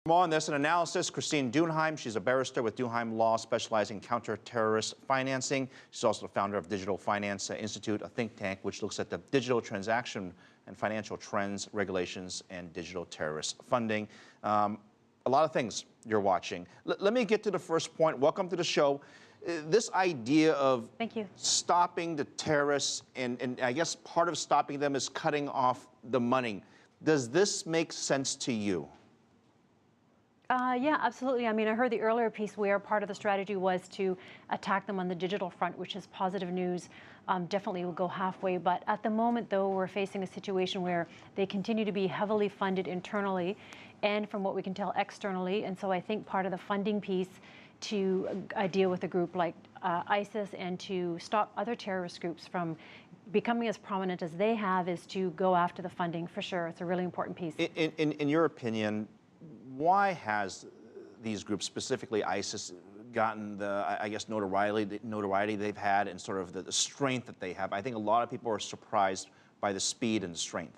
More on this and analysis, Christine Duhaime. She's a barrister with Duhamie Law, specializing in counter-terrorist financing. She's also the founder of Digital Finance Institute, a think tank which looks at the digital transaction and financial trends, regulations, and digital terrorist funding. A lot of things you're watching. Let me get to the first point. Welcome to the show. This idea of stopping the terrorists, and I guess part of stopping them is cutting off the money. Does this make sense to you? Yeah, absolutely. I mean, I heard the earlier piece where part of the strategy was to attack them on the digital front, which is positive news. Definitely will go halfway. But at the moment, though, we're facing a situation where they continue to be heavily funded internally and, from what we can tell, externally. And so I think part of the funding piece to deal with a group like ISIS and to stop other terrorist groups from becoming as prominent as they have is to go after the funding, for sure. It's a really important piece. In your opinion, why has these groups, specifically ISIS, gotten the, I guess, notoriety they've had and sort of the strength that they have? I think a lot of people are surprised by the speed and the strength.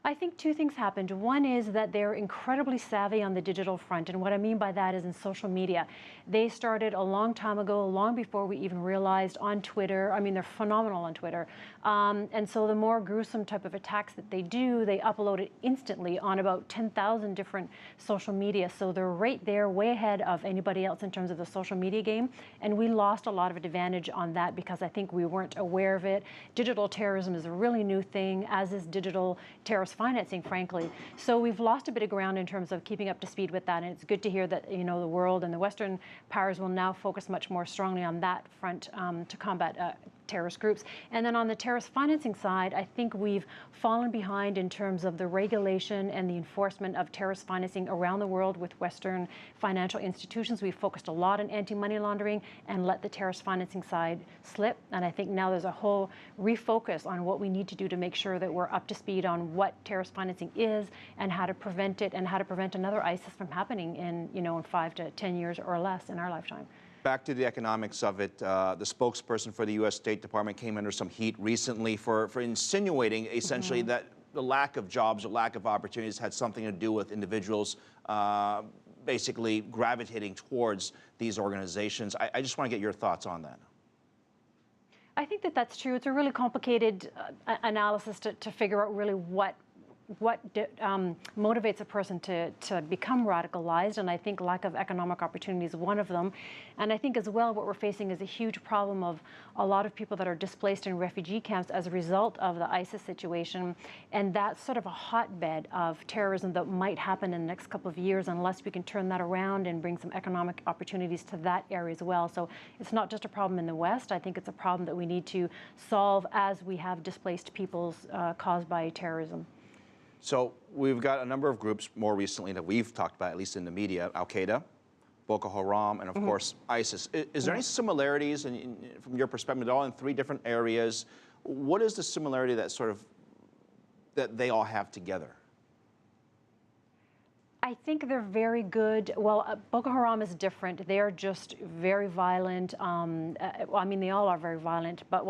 I think two things happened. One is that they're incredibly savvy on the digital front, and what I mean by that is in social media. They started a long time ago, long before we even realized, on Twitter. I mean, they're phenomenal on Twitter. And so the more gruesome type of attacks that they do, they upload it instantly on about 10,000 different social media. So they're right there, way ahead of anybody else in terms of the social media game. And we lost a lot of advantage on that because I think we weren't aware of it. Digital terrorism is a really new thing, as is digital terrorist financing, frankly. So we've lost a bit of ground in terms of keeping up to speed with that, and it's good to hear that, you know, the world and the Western powers will now focus much more strongly on that front to combat terrorist groups. And then on the terrorist financing side, I think we've fallen behind in terms of the regulation and the enforcement of terrorist financing around the world with Western financial institutions. We've focused a lot on anti-money laundering and let the terrorist financing side slip. And I think now there's a whole refocus on what we need to do to make sure that we're up to speed on what terrorist financing is and how to prevent it and how to prevent another ISIS from happening in, you know, in 5 to 10 years or less in our lifetime. Back to the economics of it, the spokesperson for the U.S. State Department came under some heat recently for insinuating essentially that the lack of jobs or lack of opportunities had something to do with individuals basically gravitating towards these organizations. I just want to get your thoughts on that. I think that that's true. It's a really complicated analysis to figure out really what motivates a person to become radicalized, and I think lack of economic opportunity is one of them. And I think as well what we're facing is a huge problem of a lot of people that are displaced in refugee camps as a result of the ISIS situation, and that's sort of a hotbed of terrorism that might happen in the next couple of years unless we can turn that around and bring some economic opportunities to that area as well. So it's not just a problem in the West. I think it's a problem that we need to solve as we have displaced peoples caused by terrorism. So we've got a number of groups more recently that we've talked about, at least in the media: Al-Qaeda, Boko Haram, and of course ISIS. Is there any similarities from your perspective? They're all in 3 different areas. What is the similarity that they all have together? I think they're very good. Well, Boko Haram is different. They are just very violent. Well, I mean, they all are very violent. But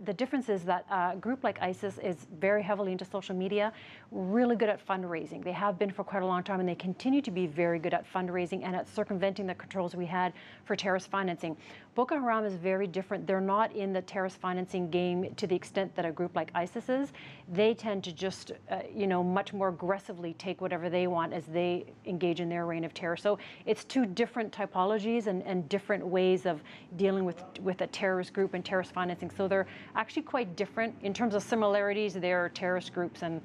the difference is that a group like ISIS is very heavily into social media, really good at fundraising. They have been for quite a long time, and they continue to be very good at fundraising and at circumventing the controls we had for terrorist financing. Boko Haram is very different. They're not in the terrorist financing game to the extent that a group like ISIS is. They tend to just, you know, much more aggressively take whatever they want as they engage in their reign of terror. So it's 2 different typologies and different ways of dealing with a terrorist group and terrorist financing. So they're actually quite different. In terms of similarities, they're terrorist groups, and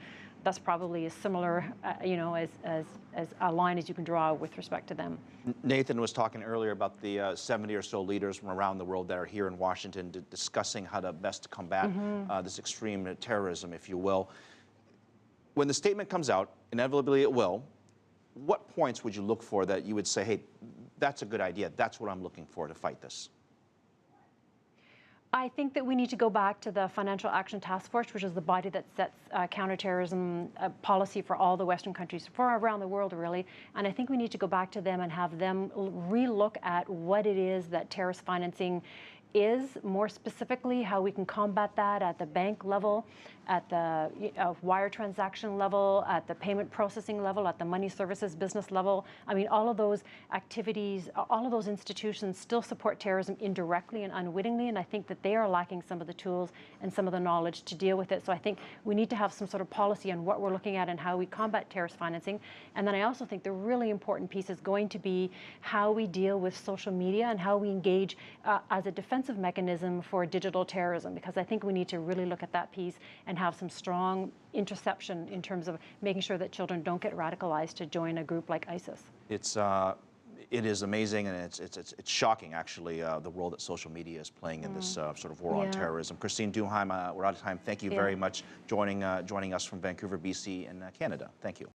that's probably as similar, you know, as a line as you can draw with respect to them. Nathan was talking earlier about the 70 or so leaders from around the world that are here in Washington discussing how to best combat this extreme terrorism, if you will. When the statement comes out, inevitably it will, what points would you look for that you would say, hey, that's a good idea, that's what I'm looking for to fight this? I think that we need to go back to the Financial Action Task Force, which is the body that sets counterterrorism policy for all the Western countries, for around the world, really. And I think we need to go back to them and have them relook at what it is that terrorist financing is, more specifically how we can combat that at the bank level, at the wire transaction level, at the payment processing level, at the money services business level. I mean, all of those activities, all of those institutions still support terrorism indirectly and unwittingly, and I think that they are lacking some of the tools and some of the knowledge to deal with it. So I think we need to have some sort of policy on what we're looking at and how we combat terrorist financing. And then I also think the really important piece is going to be how we deal with social media and how we engage as a defensive mechanism for digital terrorism, because I think we need to really look at that piece and have some strong interception in terms of making sure that children don't get radicalized to join a group like ISIS. It is amazing, and it's shocking, actually, the role that social media is playing in this sort of war on terrorism. Christine Duhaime, we're out of time. Thank you very much joining us from Vancouver, BC, in Canada. Thank you.